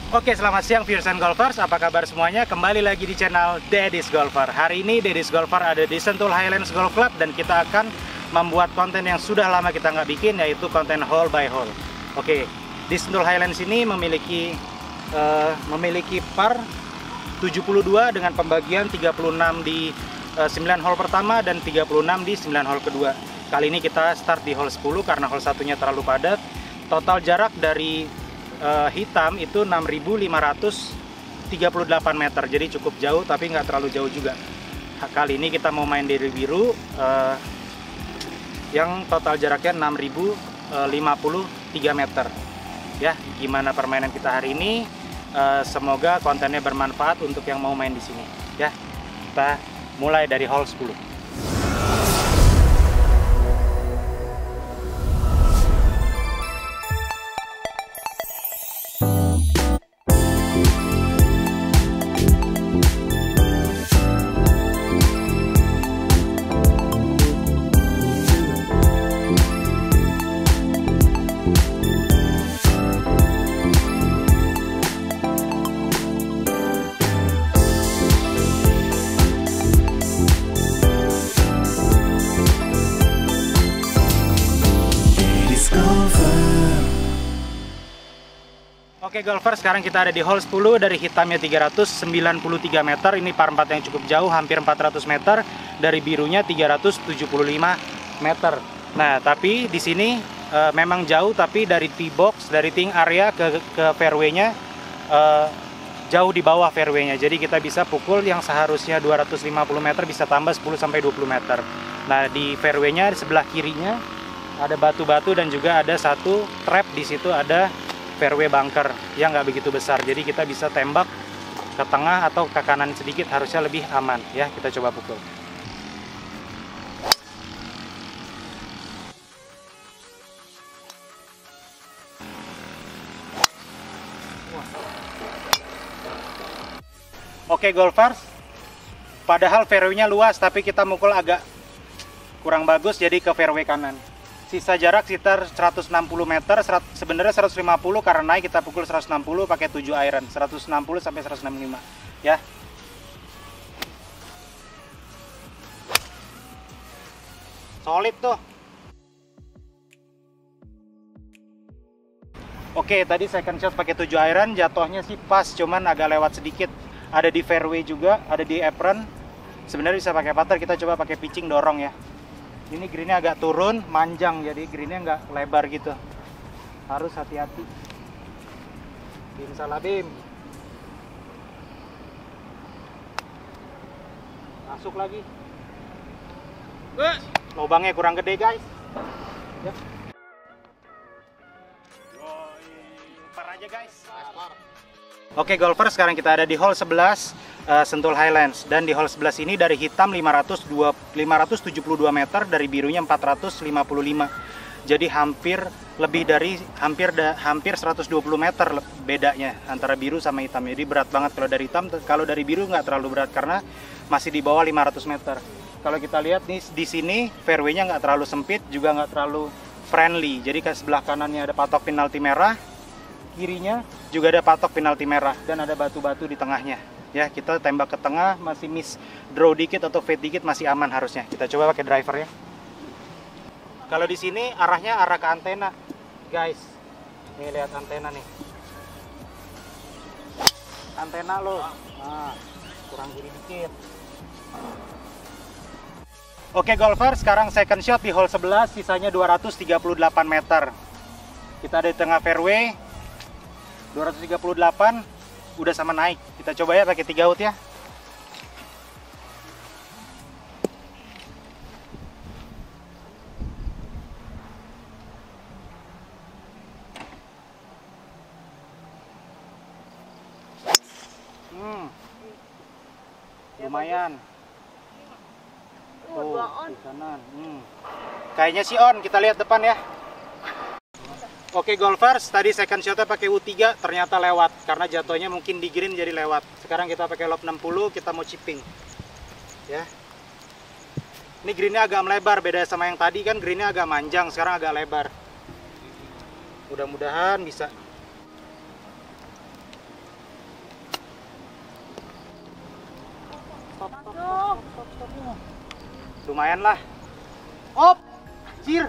Oke, selamat siang viewers and golfers. Apa kabar semuanya? Kembali lagi di channel Daddy's Golfer. Hari ini Daddy's Golfer ada di Sentul Highlands Golf Club dan kita akan membuat konten yang sudah lama kita nggak bikin, yaitu konten hole by hole. Oke, di Sentul Highlands ini memiliki par 72 dengan pembagian 36 di 9 hole pertama dan 36 di 9 hole kedua. Kali ini kita start di hole 10 karena hole satunya terlalu padat. Total jarak dari hitam itu 6.538 meter, jadi cukup jauh tapi nggak terlalu jauh juga. Kali ini kita mau main dari biru yang total jaraknya 6.053 meter. Ya, gimana permainan kita hari ini? Semoga kontennya bermanfaat untuk yang mau main di sini. Ya, kita mulai dari hole 10. Oke golfer, sekarang kita ada di hole 10 dari hitamnya 393 meter. Ini par 4 yang cukup jauh, hampir 400 meter. Dari birunya 375 meter. Nah, tapi di sini memang jauh, tapi dari tee box, dari teeing area ke fairway-nya jauh di bawah fairway-nya. Jadi kita bisa pukul yang seharusnya 250 meter bisa tambah 10-20 meter. Nah, di fairway-nya sebelah kirinya ada batu-batu dan juga ada satu trap. Di situ ada fairway bunker yang nggak begitu besar, jadi kita bisa tembak ke tengah atau ke kanan sedikit, harusnya lebih aman. Ya, kita coba pukul. Oke golfers, padahal fairway-nya luas tapi kita mukul agak kurang bagus, jadi ke fairway kanan. Sisa jarak sekitar 160 meter, sebenarnya 150 karena naik kita pukul 160 pakai 7 iron, 160 sampai 165 ya. Solid tuh. Oke, tadi second shot pakai 7 iron, jatuhnya sih pas, cuman agak lewat sedikit. Ada di fairway juga, ada di apron. Sebenarnya bisa pakai putter, kita coba pakai pitching dorong ya. Ini greennya agak turun, manjang, jadi greennya nggak lebar gitu. Harus hati-hati. Bim salah bim. Masuk lagi. Lubangnya kurang gede guys. Ya. Par aja guys. Oke golfer, sekarang kita ada di hole 11. Sentul Highlands, dan di hole 11 ini dari hitam 572 meter, dari birunya 455. Jadi hampir 120 meter bedanya antara biru sama hitam. Jadi berat banget kalau dari hitam. Kalau dari biru nggak terlalu berat karena masih di bawah 500 meter. Kalau kita lihat nih di sini fairway-nya nggak terlalu sempit, juga nggak terlalu friendly. Jadi ke sebelah kanannya ada patok penalti merah, kirinya juga ada patok penalti merah, dan ada batu-batu di tengahnya. Ya, kita tembak ke tengah, masih miss draw dikit atau fade dikit masih aman harusnya. Kita coba pakai driver ya. Kalau di sini arahnya arah ke antena, guys. Nih lihat antena nih. Antena lo. Nah, kurang kiri dikit. Oke golfer, sekarang second shot di hole 11, sisanya 238 meter. Kita ada di tengah fairway. 238 udah sama naik. Kita coba ya pakai 3 wood ya. Lumayan. Tuh, di kanan. Kayaknya sih on, kita lihat depan ya. Oke golfers, tadi second shotnya pakai U3, ternyata lewat karena jatuhnya mungkin di green jadi lewat. Sekarang kita pakai lob 60, kita mau chipping ya. Ini greennya agak melebar, beda sama yang tadi kan greennya agak manjang, sekarang agak lebar. Mudah-mudahan bisa. Lumayan lah. Op, cir.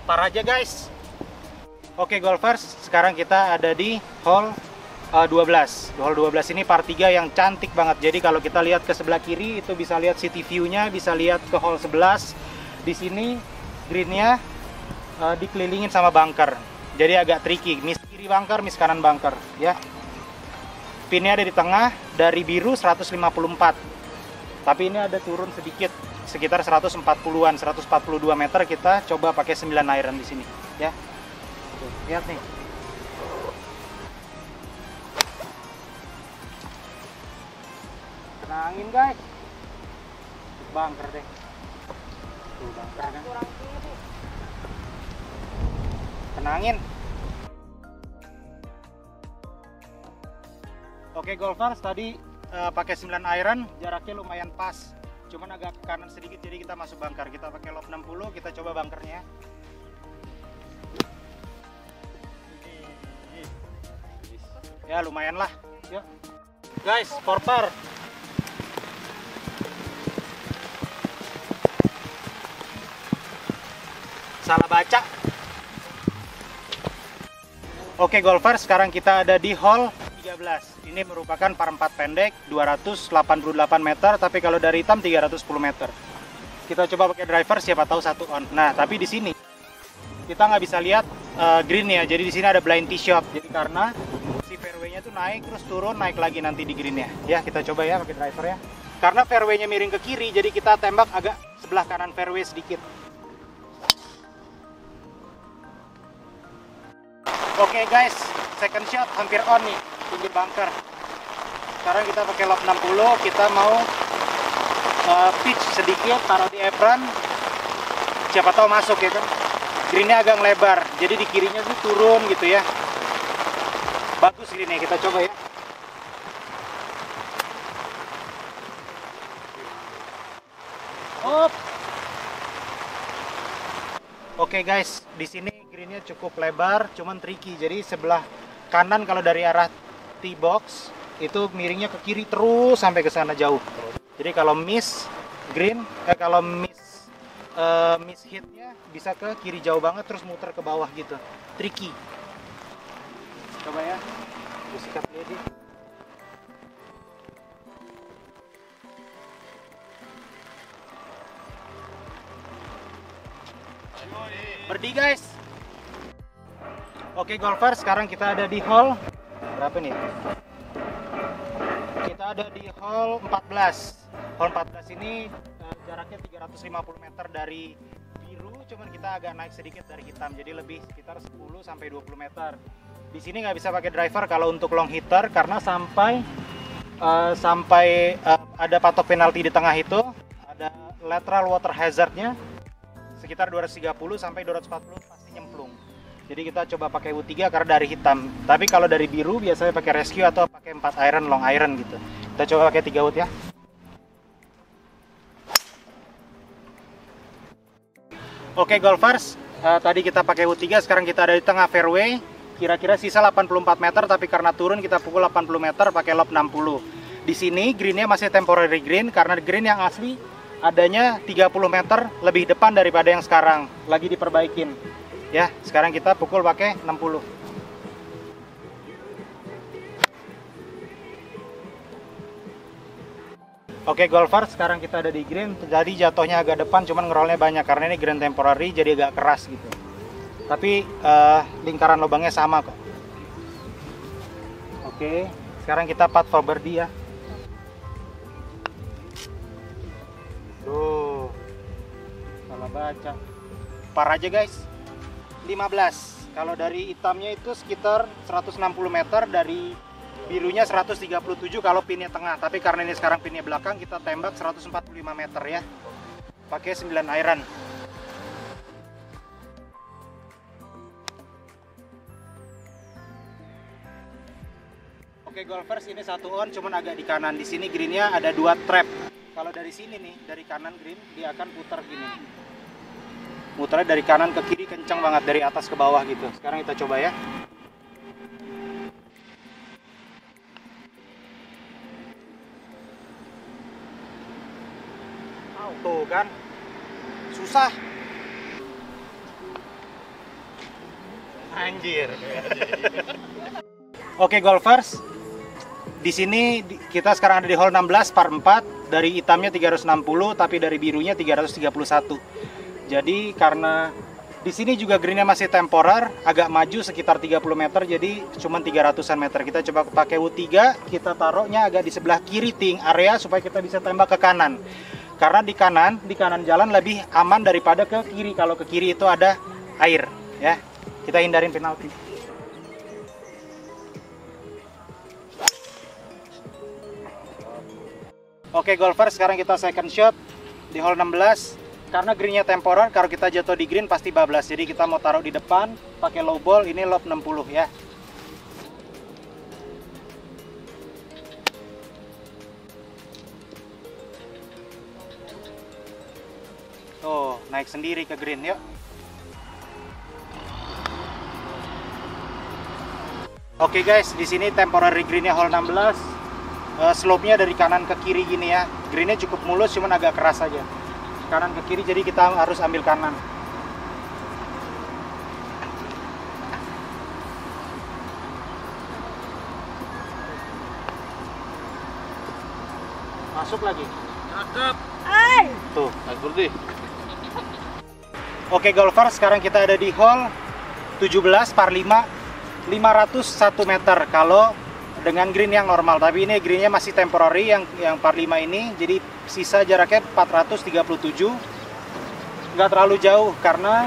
Tar aja guys. Oke golfers, sekarang kita ada di hole 12. Hole 12 ini par 3 yang cantik banget. Jadi kalau kita lihat ke sebelah kiri itu bisa lihat city view-nya, bisa lihat ke hole 11. Di sini greennya dikelilingin sama bunker. Jadi agak tricky, miss kiri bunker, miss kanan bunker ya. Pinnya ada di tengah, dari biru 154. Tapi ini ada turun sedikit, sekitar 140-an, 142 meter. Kita coba pakai 9 iron di sini ya. Tuh, lihat nih. Tenangin guys. Bunker deh. Tuh bunker kan. Tenangin. Oke golfers, tadi pakai 9 iron, jaraknya lumayan pas. Cuman agak ke kanan sedikit, jadi kita masuk bunker. Kita pakai lob 60, kita coba bunkernya. Ya lumayan lah. Yuk. Guys, 4 par. Salah baca. Oke golfers, sekarang kita ada di hole 13. Ini merupakan par 4 pendek, 288 meter, tapi kalau dari hitam 310 meter. Kita coba pakai driver, siapa tahu satu on. Nah, tapi di sini kita nggak bisa lihat green ya. Jadi di sini ada blind tee shot. Jadi karena si fairway-nya tuh naik terus turun, naik lagi nanti di greennya. Ya, kita coba ya pakai driver ya. Karena fairway-nya miring ke kiri, jadi kita tembak agak sebelah kanan fairway sedikit. Oke guys, second shot hampir on nih, pinggir bunker. Sekarang kita pakai lob 60, kita mau pitch sedikit, taruh di apron. Siapa tahu masuk ya kan. Greennya agak lebar, jadi di kirinya tuh turun gitu ya. Bagus greennya, kita coba ya. Op. Oke guys, di sini greennya cukup lebar, cuman tricky. Jadi sebelah kanan kalau dari arah tee box itu miringnya ke kiri terus sampai ke sana jauh. Jadi kalau miss green, kalau miss hitnya bisa ke kiri jauh banget terus muter ke bawah gitu. Tricky. Coba ya, gue sikat lagi. Berdi guys. Oke golfers, sekarang kita ada di hole berapa nih? Kita ada di hole 14. Hole 14 ini jaraknya 350 meter dari biru, cuman kita agak naik sedikit dari hitam, jadi lebih sekitar 10 sampai 20 meter. Di sini nggak bisa pakai driver kalau untuk long hitter karena sampai ada patok penalti di tengah itu, ada lateral water hazardnya sekitar 230 sampai 240 pasti nyemplung. Jadi kita coba pakai U3 karena dari hitam. Tapi kalau dari biru biasanya pakai rescue atau pakai 4 iron, long iron gitu. Kita coba pakai 3 wood ya. Oke golfers, tadi kita pakai U3, sekarang kita ada di tengah fairway. Kira-kira sisa 84 meter, tapi karena turun kita pukul 80 meter pakai lob 60. Di sini greennya masih temporary green karena green yang asli adanya 30 meter lebih depan daripada yang sekarang, lagi diperbaikin. Ya, sekarang kita pukul pakai 60. Oke golfers, sekarang kita ada di green. Jadi jatuhnya agak depan, cuman ngerollnya banyak karena ini green temporary, jadi agak keras gitu. Tapi lingkaran lubangnya sama kok. Oke, sekarang kita putt for birdie ya. Tuh, salah baca. Par aja guys. 15. Kalau dari hitamnya itu sekitar 160 meter, dari birunya 137 kalau pinnya tengah. Tapi karena ini sekarang pinnya belakang, kita tembak 145 meter ya. Pakai 9 iron. Oke golfers, ini satu on, cuman agak di kanan. Di sini greennya ada 2 trap. kalau dari sini nih, dari kanan green, dia akan putar gini. Muternya dari kanan ke kiri kencang banget, dari atas ke bawah gitu. Sekarang kita coba ya. Tuh kan, susah. Anjir. Oke golfers, di sini kita sekarang ada di hole 16 par 4. Dari hitamnya 360, tapi dari birunya 331. Jadi karena di sini juga greennya masih temporer, agak maju sekitar 30 meter, jadi cuma 300-an meter. Kita coba pakai U3, kita taruhnya agak di sebelah kiri ting area supaya kita bisa tembak ke kanan. Karena di kanan jalan lebih aman daripada ke kiri. Kalau ke kiri itu ada air, ya. Kita hindarin penalti. Oke golfer, sekarang kita second shot di hole 16. Karena greennya temporer, kalau kita jatuh di green pasti bablas. Jadi kita mau taruh di depan, pakai low ball, ini lob 60 ya. Tuh, naik sendiri ke green, yuk. Oke guys, di sini temporary greennya hole 16. Slope-nya dari kanan ke kiri gini ya. Greennya cukup mulus, cuman agak keras aja. Kanan ke kiri, jadi kita harus ambil kanan. Masuk lagi. Cakep. Tuh. Seperti. Oke golfer, sekarang kita ada di hole 17 par 5, 501 meter kalau dengan green yang normal. Tapi ini greennya masih temporary yang par 5 ini, jadi sisa jaraknya 437. Nggak terlalu jauh karena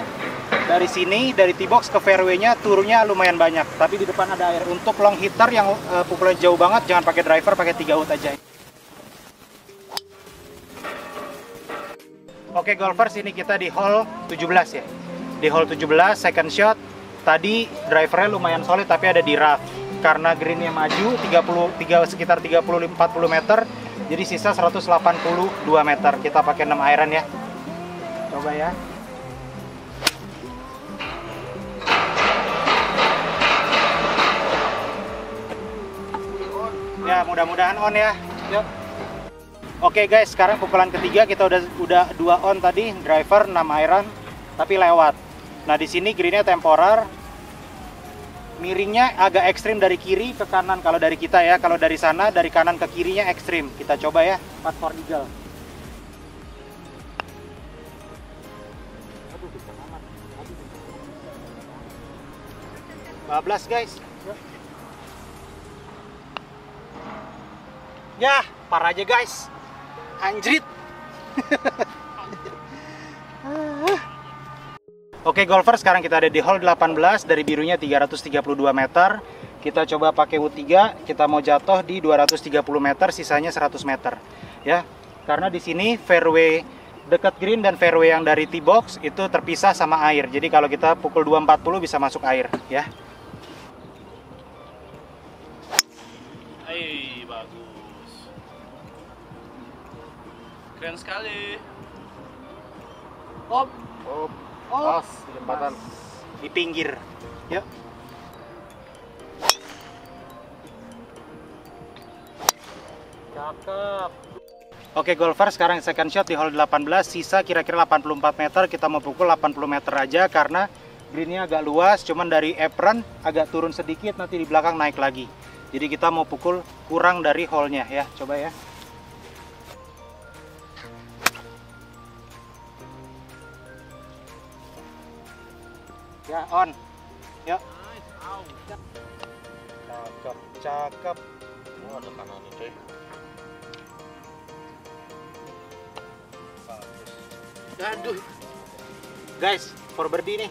dari sini, dari tee box ke fairway-nya turunnya lumayan banyak. Tapi di depan ada air. Untuk long hitter yang pukulannya jauh banget, jangan pakai driver, pakai 3 wood aja. Oke golfers, ini kita di hole 17 ya. Di hole 17 second shot. Tadi drivernya lumayan solid tapi ada di rough. Karena greennya maju sekitar 30-40 meter, jadi sisa 182 meter. Kita pakai 6 iron ya. Coba ya. Ya mudah-mudahan on ya. Yuk. Oke guys, sekarang pukulan ketiga kita udah 2 on tadi, driver 6 iron tapi lewat. Nah di sini greennya temporer, miringnya agak ekstrim dari kiri ke kanan kalau dari kita ya. Kalau dari sana dari kanan ke kirinya ekstrim. Kita coba ya, putt for eagle. Bablas guys. Ya, parah aja guys. Anjrit. Oke golfer, sekarang kita ada di hole 18. Dari birunya 332 meter. Kita coba pakai U3. Kita mau jatuh di 230 meter, sisanya 100 meter. Ya, karena di sini fairway dekat green dan fairway yang dari tee box itu terpisah sama air. Jadi kalau kita pukul 240 bisa masuk air, ya. Hai, bagus. Keren sekali. Op. Oh, Pas di jembatan. di pinggir. Yuk. Cakep. Oke golfer, sekarang second shot di hole 18. Sisa kira-kira 84 meter. Kita mau pukul 80 meter aja karena greennya agak luas. Cuman dari apron agak turun sedikit, nanti di belakang naik lagi. Jadi kita mau pukul kurang dari hole-nya ya. Coba ya. Ya, on. Yuk. Cakep, cakep. Oh, ada kanan itu. Aduh. Guys, for birdie nih.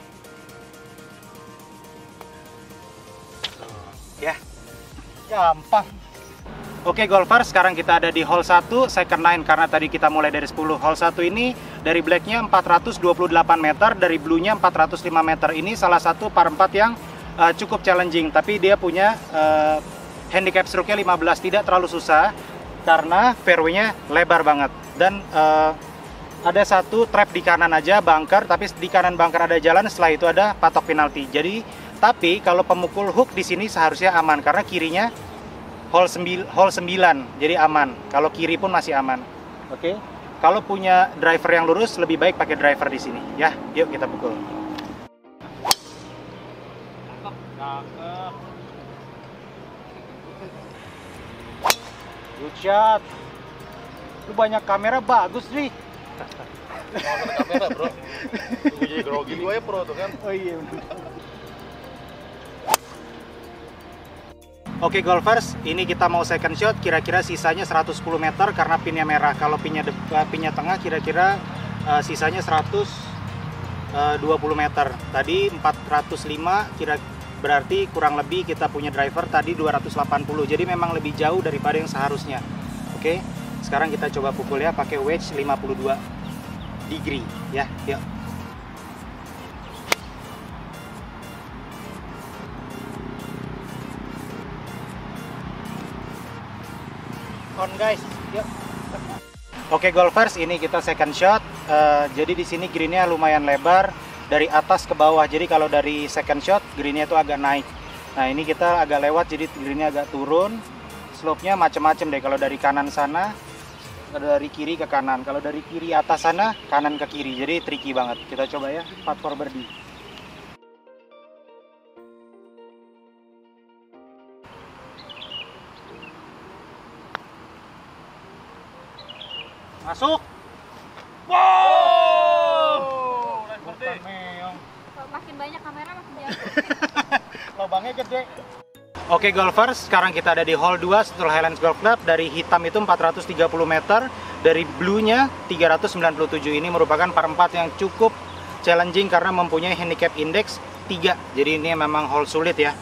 Ya. Gampang. Oke golfer, sekarang kita ada di hole 1, second 9 karena tadi kita mulai dari 10. Hole 1 ini dari blacknya 428 meter, dari bluenya 405 meter. Ini salah satu par 4 yang cukup challenging, tapi dia punya handicap stroke-nya 15, tidak terlalu susah. karena fairway-nya lebar banget. Dan ada satu trap di kanan aja, bunker, tapi di kanan bunker ada jalan, setelah itu ada patok penalti. Jadi, tapi kalau pemukul hook di sini seharusnya aman karena kirinya hole 9, jadi aman. Kalau kiri pun masih aman. Oke. Kalau punya driver yang lurus, lebih baik pakai driver di sini. Ya, yuk kita pukul. Good shot. Lu banyak kamera bagus nih. Kamera bro. Gue jadi grogi. Gue ya pro tuh kan. Oh iya. Oke golfers, ini kita mau second shot, kira-kira sisanya 110 meter karena pinnya merah. Kalau pinnya tengah kira-kira sisanya 120 meter. Tadi 405, berarti kurang lebih kita punya driver tadi 280. Jadi memang lebih jauh daripada yang seharusnya. Oke, sekarang kita coba pukul ya pakai wedge 52 degree ya. Yuk. On guys, yuk. Oke golfers, ini kita second shot. Jadi di sini greennya lumayan lebar dari atas ke bawah. Jadi kalau dari second shot greennya itu agak naik. Nah ini kita agak lewat, jadi greennya agak turun. Slope-nya macam-macam deh. Kalau dari kanan sana, dari kiri ke kanan. Kalau dari kiri atas sana, kanan ke kiri. Jadi tricky banget. Kita coba ya, putt for birdie. Masuk. Wow. Makin banyak kamera makin jauh. Lubangnya gede. Oke golfers, sekarang kita ada di hole 2 Sentul Highlands Golf Club. Dari hitam itu 430 meter, dari blue-nya 397. Ini merupakan par 4 yang cukup challenging karena mempunyai handicap index 3. Jadi ini memang hole sulit ya.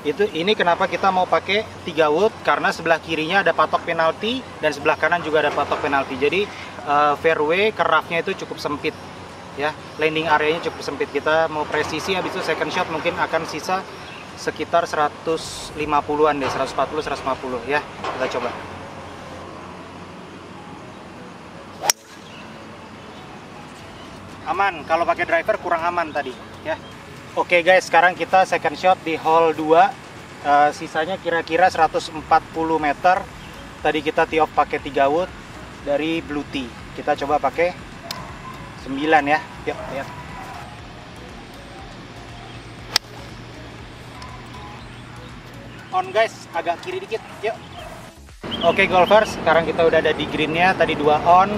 Ini kenapa kita mau pakai 3 wood, karena sebelah kirinya ada patok penalti dan sebelah kanan juga ada patok penalti. Jadi fairway ke rough-nya itu cukup sempit ya, landing areanya cukup sempit. Kita mau presisi, habis itu second shot mungkin akan sisa sekitar 150-an deh, 140 150 ya. Kita coba. Aman, kalau pakai driver kurang aman tadi ya. Oke guys, sekarang kita second shot di hole 2. Sisanya kira-kira 140 meter. Tadi kita tee off pakai 3 wood dari blue tee. Kita coba pakai 9 ya. Yuk, lihat. On guys, agak kiri dikit. Yuk. Oke golfers, sekarang kita udah ada di greennya. Tadi 2 on.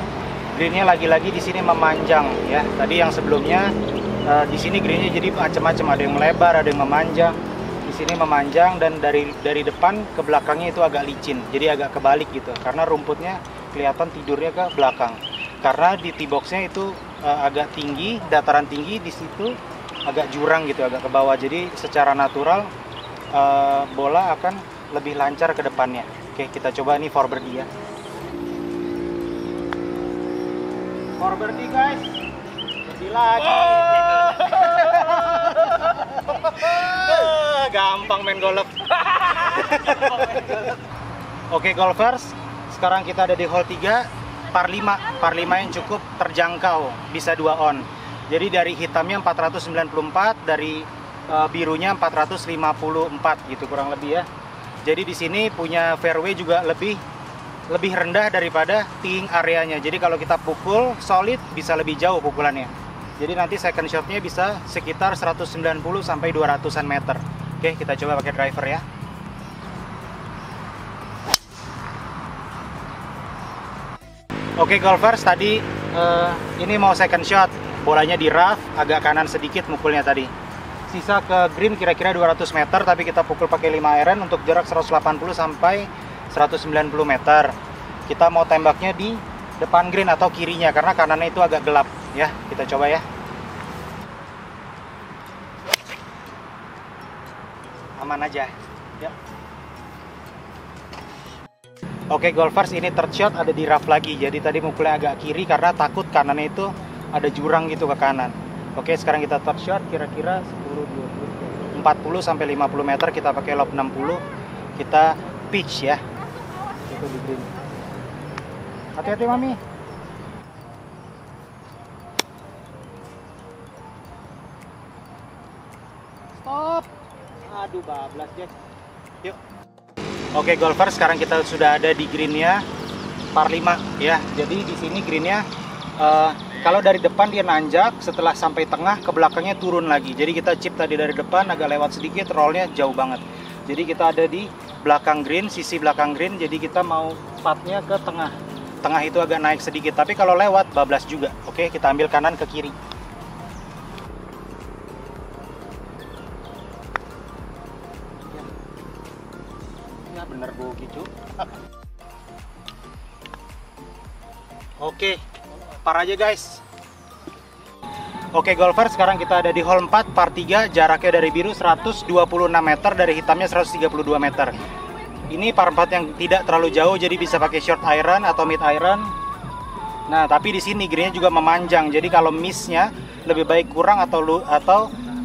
Greennya lagi-lagi di sini memanjang ya. Tadi yang sebelumnya di sini greennya jadi macam-macam, ada yang melebar, ada yang memanjang. Di sini memanjang dan dari depan ke belakangnya itu agak licin, jadi agak kebalik gitu. Karena rumputnya kelihatan tidurnya ke belakang. Karena di tee boxnya itu agak tinggi, dataran tinggi, di situ agak jurang gitu, agak ke bawah. Jadi secara natural bola akan lebih lancar ke depannya. Oke, kita coba nih for birdie ya. For birdie guys. Lagi. Gampang main golf. Oke golfers, sekarang kita ada di hole 3, par 5 yang cukup terjangkau, bisa 2 on. Jadi dari hitamnya 494, dari birunya 454 gitu kurang lebih ya. Jadi di sini punya fairway juga lebih rendah daripada teeing areanya. Jadi kalau kita pukul solid bisa lebih jauh pukulannya. Jadi nanti second shotnya bisa sekitar 190 sampai 200-an meter. Oke, kita coba pakai driver ya. Oke golfers, tadi ini mau second shot. Bolanya di rough, agak kanan sedikit mukulnya tadi. Sisa ke green kira-kira 200 meter, tapi kita pukul pakai 5 iron untuk jarak 180 sampai 190 meter. Kita mau tembaknya di depan green atau kirinya, karena kanannya itu agak gelap ya. Kita coba ya. Aman aja ya. Oke golfers, ini third shot ada di rough lagi. Jadi tadi mukulnya agak kiri karena takut kanannya itu ada jurang gitu ke kanan. Oke, sekarang kita third shot kira-kira 10, 20, 40 sampai 50 meter. Kita pakai lob 60. Kita pitch ya. Itu di green. Hati-hati Mami. Stop. Aduh, bablas Jack. Yuk. Oke golfer, sekarang kita sudah ada di greennya par 5 ya. Jadi di sini greennya kalau dari depan dia nanjak, setelah sampai tengah ke belakangnya turun lagi. Jadi kita chip tadi dari depan agak lewat sedikit, rollnya jauh banget. Jadi kita ada di belakang green, sisi belakang green. Jadi kita mau putnya ke tengah. Tengah itu agak naik sedikit, tapi kalau lewat bablas juga. Oke, kita ambil kanan ke kiri. Ya bener bogi cu. Oke, par aja guys. Oke golfer, sekarang kita ada di hole 4 par 3, jaraknya dari biru 126 meter, dari hitamnya 132 meter. Ini par 4 yang tidak terlalu jauh, jadi bisa pakai short iron atau mid iron. Nah, tapi di sini greennya juga memanjang, jadi kalau missnya lebih baik kurang atau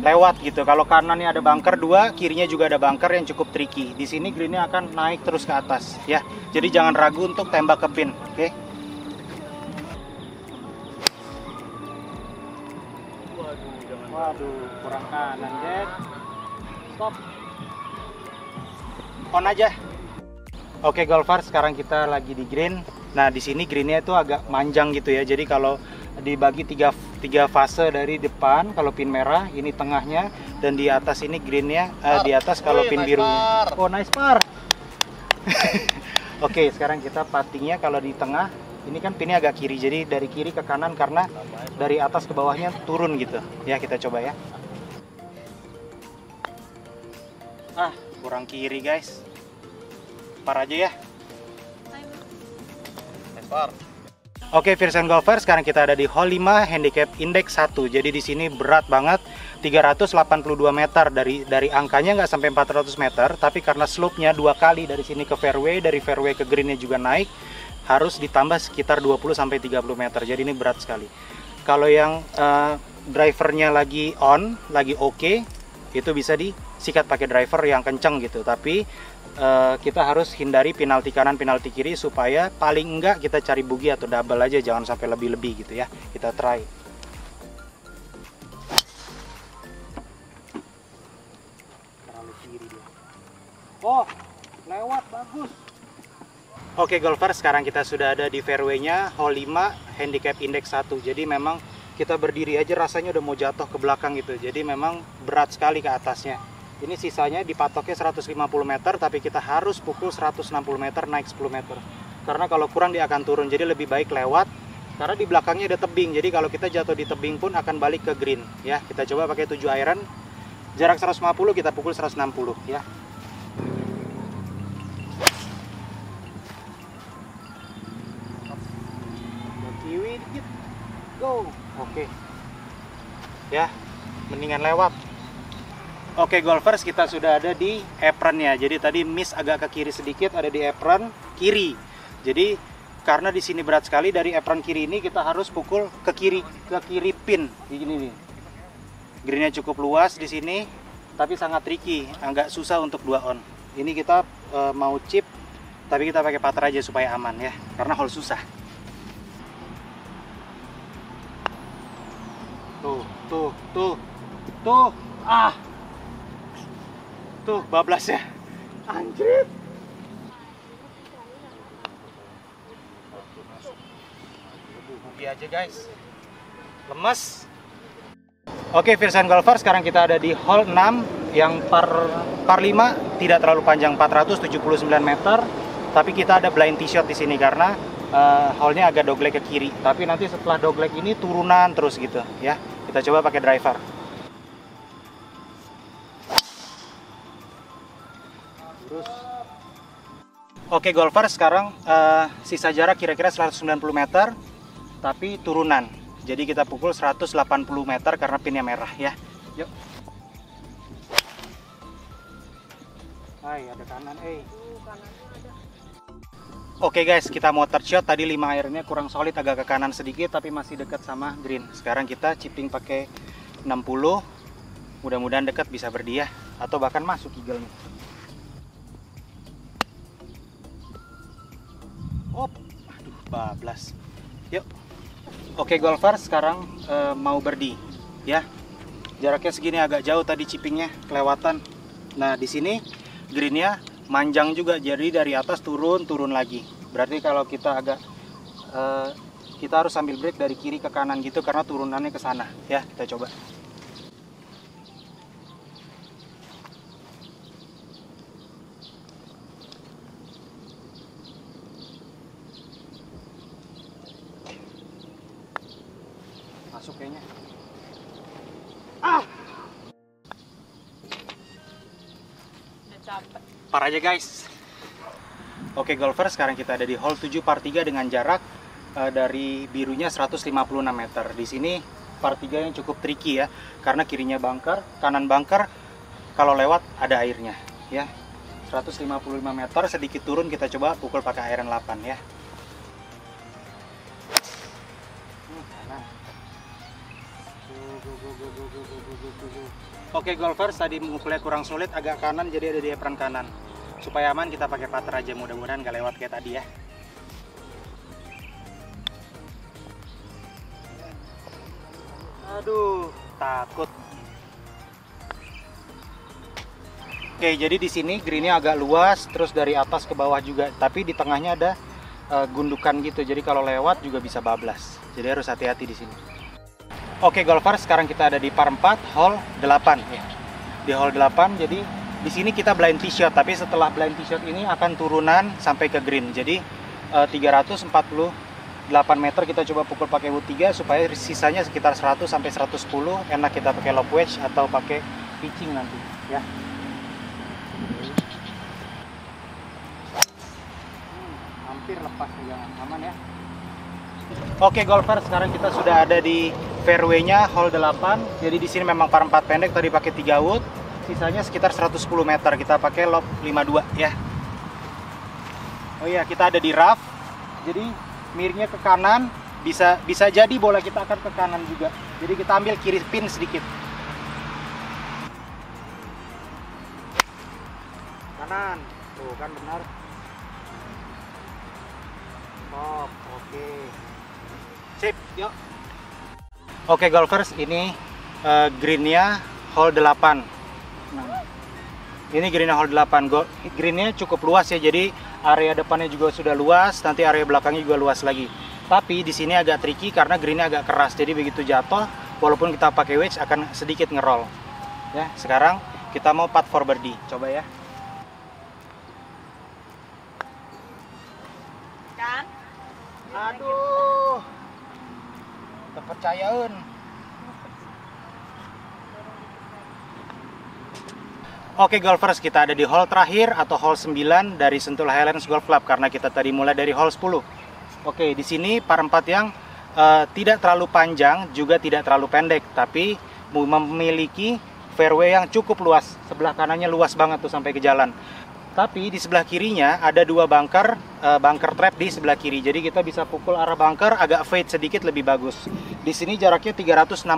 lewat gitu. Kalau kanannya ada bunker 2, kirinya juga ada bunker yang cukup tricky. Di sini greennya akan naik terus ke atas ya. Jadi jangan ragu untuk tembak ke pin, oke? Waduh, kurang kanan, Jack. Stop. On aja. Oke golfer, sekarang kita lagi di green. Nah, di sini greennya itu agak manjang gitu ya. Jadi kalau dibagi tiga fase dari depan, kalau pin merah, ini tengahnya, dan di atas ini greennya, di atas kalau pin birunya. Oh, nice par. Oke, sekarang kita puttingnya kalau di tengah, ini kan pinnya agak kiri, jadi dari kiri ke kanan karena dari atas ke bawahnya turun gitu. Ya, kita coba ya. Ah, kurang kiri guys. Par aja ya. Par. Oke, Firsan Golfer, sekarang kita ada di hole 5 handicap index 1. Jadi di sini berat banget, 382 meter, dari angkanya nggak sampai 400 meter, tapi karena slope-nya 2 kali dari sini ke fairway, dari fairway ke green-nya juga naik, harus ditambah sekitar 20 sampai 30 meter. Jadi ini berat sekali. Kalau yang drivernya lagi on, lagi oke, itu bisa disikat pakai driver yang kenceng gitu. Tapi kita harus hindari penalti kanan, penalti kiri, supaya paling enggak kita cari bogey atau double aja, jangan sampai lebih-lebih gitu ya. Kita try. Terlalu kiri dia. Oh, lewat, bagus. Oke golfer, sekarang kita sudah ada di fairway-nya hole 5 handicap index 1. Jadi memang kita berdiri aja rasanya udah mau jatuh ke belakang gitu. Jadi memang berat sekali ke atasnya. Ini sisanya dipatoknya 150 meter, tapi kita harus pukul 160 meter naik 10 meter. Karena kalau kurang dia akan turun, jadi lebih baik lewat. Karena di belakangnya ada tebing, jadi kalau kita jatuh di tebing pun akan balik ke green. Ya, kita coba pakai 7 iron. Jarak 150, kita pukul 160 ya. Kiwi dikit. Go. Oke. Ya, mendingan lewat. Oke golfers, kita sudah ada di apron-nya. Jadi tadi miss agak ke kiri sedikit, ada di apron kiri. Jadi karena di sini berat sekali, dari apron kiri ini kita harus pukul ke kiri pin. Begini nih. Greennya cukup luas di sini, tapi sangat tricky, agak susah untuk 2 on. Ini kita mau chip, tapi kita pakai putter aja supaya aman ya, karena hole susah. Tuh. Ah. Tuh, bablas ya. Anjir. Bugi aja guys. Lemes. Oke, Firsan Golfer, sekarang kita ada di hole 6 yang par 5, tidak terlalu panjang, 479 meter. Tapi kita ada blind tee shot di sini karena hole-nya agak dogleg ke kiri. Tapi nanti setelah dogleg ini turunan terus gitu ya. Kita coba pakai driver. Oke golfer, sekarang sisa jarak kira-kira 190 meter, tapi turunan. Jadi kita pukul 180 meter karena pinnya merah ya. Yuk. Hai, ada kanan, Oke guys, kita mau third shot. Tadi 5 ironnya kurang solid, agak ke kanan sedikit, tapi masih dekat sama green. Sekarang kita chipping pakai 60. Mudah-mudahan dekat, bisa berdiah atau bahkan masuk eagle-nya. bablas. Yuk. Oke golfers, sekarang mau birdie ya. Jaraknya segini, agak jauh tadi chippingnya kelewatan. Nah di sini greennya manjang juga, jadi dari atas turun lagi. Berarti kalau kita agak kita harus ambil break dari kiri ke kanan gitu karena turunannya ke sana ya. Kita coba. Masuk kayaknya. Udah capek. Par aja guys. Oke golfer, sekarang kita ada di hole 7 par 3 dengan jarak dari birunya 156 meter. Di sini par 3 yang cukup tricky ya, karena kirinya bunker, kanan bunker, kalau lewat ada airnya ya. 155 meter, sedikit turun, kita coba pukul pakai iron 8 ya. Oke golfers, tadi mengukulnya kurang sulit, agak kanan jadi ada di apron kanan. Supaya aman kita pakai putter aja, mudah-mudahan nggak lewat kayak tadi ya. Aduh, takut. Oke, jadi di sini greennya agak luas, terus dari atas ke bawah juga, tapi di tengahnya ada gundukan gitu, jadi kalau lewat juga bisa bablas. Jadi harus hati-hati di sini. Oke golfers, sekarang kita ada di par 4 hole 8 ya. Di hole 8, jadi di sini kita blind tee shot, tapi setelah blind tee shot ini akan turunan sampai ke green. Jadi 348 meter kita coba pukul pakai wood 3 supaya sisanya sekitar 100 sampai 110. Enak kita pakai lob wedge atau pakai pitching nanti ya. Hampir lepas pegangan, aman ya. Oke golfer, sekarang kita sudah ada di fairway-nya hole 8. Jadi di sini memang par 4 pendek, tadi pakai 3 wood. Sisanya sekitar 110 meter, kita pakai lob 52 ya. Oh iya, kita ada di rough. Jadi miringnya ke kanan, bisa jadi bola kita akan ke kanan juga. Jadi kita ambil kiri pin sedikit. Kanan. Tuh kan benar. Top, oke. Sip, yuk. Oke golfers, ini greennya hole 8. Nah, ini greennya hole 8. Greennya cukup luas ya, jadi area depannya juga sudah luas, nanti area belakangnya juga luas lagi. Tapi di sini agak tricky karena greennya agak keras, jadi begitu jatuh, walaupun kita pakai wedge akan sedikit ngerol. Ya, sekarang kita mau putt for birdie, coba ya. Kan? Aduh, kepercayaan. Oke golfers, kita ada di hole terakhir atau hole 9 dari Sentul Highlands Golf Club karena kita tadi mulai dari hole 10. Oke, di sini par 4 yang tidak terlalu panjang juga tidak terlalu pendek, tapi memiliki fairway yang cukup luas. Sebelah kanannya luas banget tuh sampai ke jalan. Tapi di sebelah kirinya ada 2 bunker, bunker trap di sebelah kiri. Jadi kita bisa pukul arah bunker agak fade sedikit lebih bagus. Di sini jaraknya 368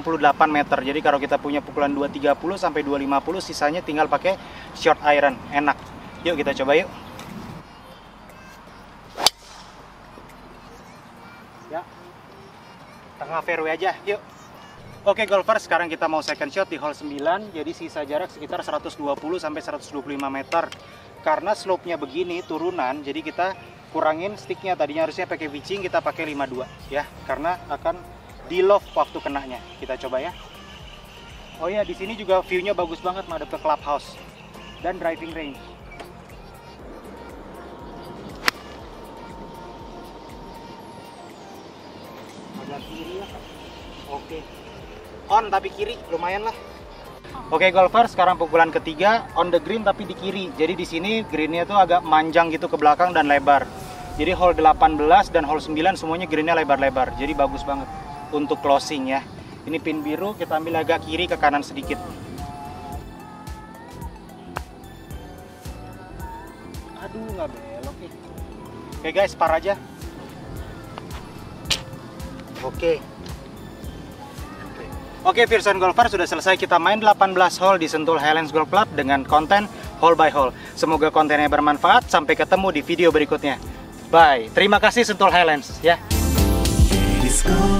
meter. Jadi kalau kita punya pukulan 230 sampai 250, sisanya tinggal pakai short iron. Enak. Yuk kita coba yuk. Ya. Tengah fairway aja. Yuk. Oke golfers, sekarang kita mau second shot di hole 9. Jadi sisa jarak sekitar 120 sampai 125 meter. Karena slope-nya begini, turunan, jadi kita kurangin sticknya. Tadinya harusnya pakai pitching, kita pakai 52 ya, karena akan di loft waktu kenanya. Kita coba ya. Oh ya, di sini juga view-nya bagus banget madep ke clubhouse dan driving range. Agak kiri ya. Oke. On tapi kiri, lumayan lah. Oke golfers, sekarang pukulan ketiga on the green tapi di kiri. Jadi di sini greennya tuh agak manjang gitu ke belakang dan lebar. Jadi hole 18 dan hole 9 semuanya greennya lebar-lebar. Jadi bagus banget untuk closing ya. Ini pin biru, kita ambil agak kiri ke kanan sedikit. Aduh, nggak belok ya. Oke guys, par aja. Oke. Oke, Pearson Golfer, sudah selesai kita main 18 hole di Sentul Highlands Golf Club dengan konten hole by hole. Semoga kontennya bermanfaat. Sampai ketemu di video berikutnya. Bye. Terima kasih Sentul Highlands ya. Disco